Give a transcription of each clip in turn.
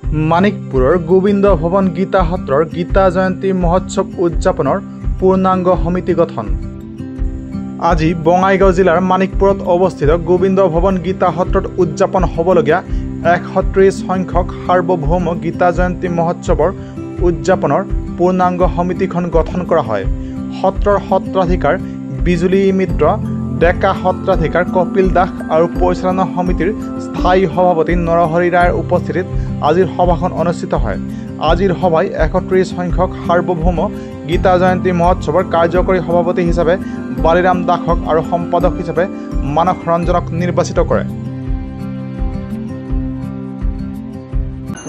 মানিকপুৰৰ গোবিন্দ ভৱন গীতা সত্ৰৰ গীতা জয়ন্তী মহোৎসৱ উদযাপনৰ পূৰ্ণাংগ সমিতি গঠন। আজি বঙাইগাঁও জিলাৰ মানিকপুৰত অৱস্থিত গোবিন্দ ভৱন গীতা সত্ৰত উদযাপন হ'বলগীয়া ১৩০ সংখ্যক সাৰ্বভৌম গীতা জয়ন্তী মহোৎসৱৰ উদযাপনৰ পূৰ্ণাংগ সমিতিখন গঠন কৰা হয়। সত্ৰৰ সত্ৰাধিকাৰ বিজুলী মিত্ৰ, ডেকা সত্ৰাধিকাৰ কপিল দাস আৰু পৰিচালনা সমিতিৰ স্থায়ী সভাপতি নৰহৰি ৰায়ৰ উপস্থিতিত আজিৰ সভাখন অনুষ্ঠিত হয়। আজিৰ সভাই ৩১ সংখ্যক সাৰ্বভৌম গীতা জয়ন্তী মহোৎসৱৰ কাৰ্যকৰী সভাপতি হিচাপে বালিৰাম দাসক আৰু সম্পাদক হিচাপে মানস ৰঞ্জনক নিৰ্বাচিত কৰে।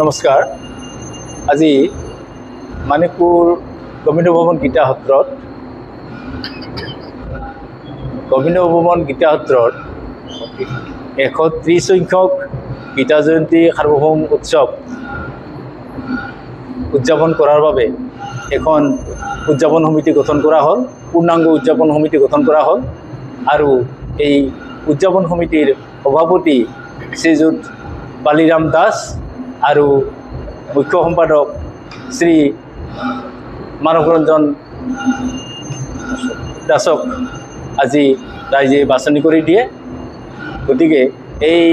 নমস্কাৰ। আজি মানিকপুৰ গোবিন্দ ভৱন গীতা সত্ৰত ৩১ সংখ্যক গীতা জয়ন্তী সাৰ্বভৌম উৎসৱ উদযাপন কৰাৰ বাবে এখন উদযাপন সমিতি গঠন কৰা হ'ল, পূৰ্ণাংগ উদযাপন সমিতি গঠন কৰা হ'ল। আৰু এই উদযাপন সমিতিৰ সভাপতি শ্ৰীযুত বালিৰাম দাস আৰু মুখ্য সম্পাদক শ্ৰী মানস ৰঞ্জন দাসক আজি ৰাইজে বাছনি কৰি দিয়ে। গতিকে এই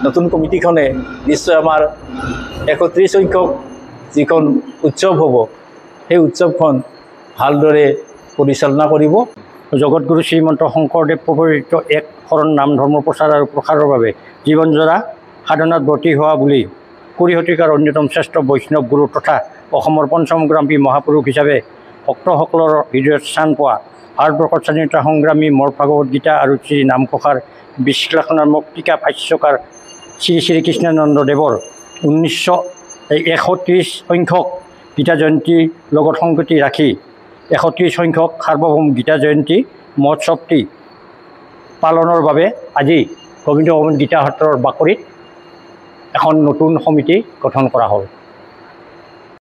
নতুন কমিটিখনে নিশ্চয় আমাৰ ৩১ সংখ্যক যিখন উৎসৱ হ'ব, সেই উৎসৱখন ভালদৰে পৰিচালনা কৰিব। জগতগুৰু শ্ৰীমন্ত শংকৰদেৱ প্ৰৱৰ্তিত এক শৰণ নাম ধৰ্ম প্ৰচাৰ আৰু প্ৰসাৰৰ বাবে জীৱনজোৰা সাধনাত ব্ৰতী হোৱা বুলি ২০ শতিকাৰ অন্যতম শ্ৰেষ্ঠ বৈষ্ণৱ গুৰু তথা অসমৰ পঞ্চমগ্ৰামী মহাপুৰুষ হিচাপে ভক্তসকলৰ হৃদয়ত স্থান পোৱা ভাৰতবৰ্ষৰ স্বাধীনতা সংগ্ৰামী মৰ ভাগৱত গীতা আৰু শ্ৰী নামঘোষাৰ বিশ্লেষণাত্মক টীকা ভাষ্যকাৰ শ্ৰী শ্ৰী কৃষ্ণানন্দ দেৱৰ ১৩০ সংখ্যক গীতা জয়ন্তীৰ লগত সংগতি ৰাখি ৩১ সংখ্যক সাৰ্বভৌম গীতা জয়ন্তী মহোৎসৱটি পালনৰ বাবে আজি গোবিন্দ ভৱন গীতা সত্ৰৰ বাকৰিত এখন নতুন সমিতি গঠন কৰা হ'ল।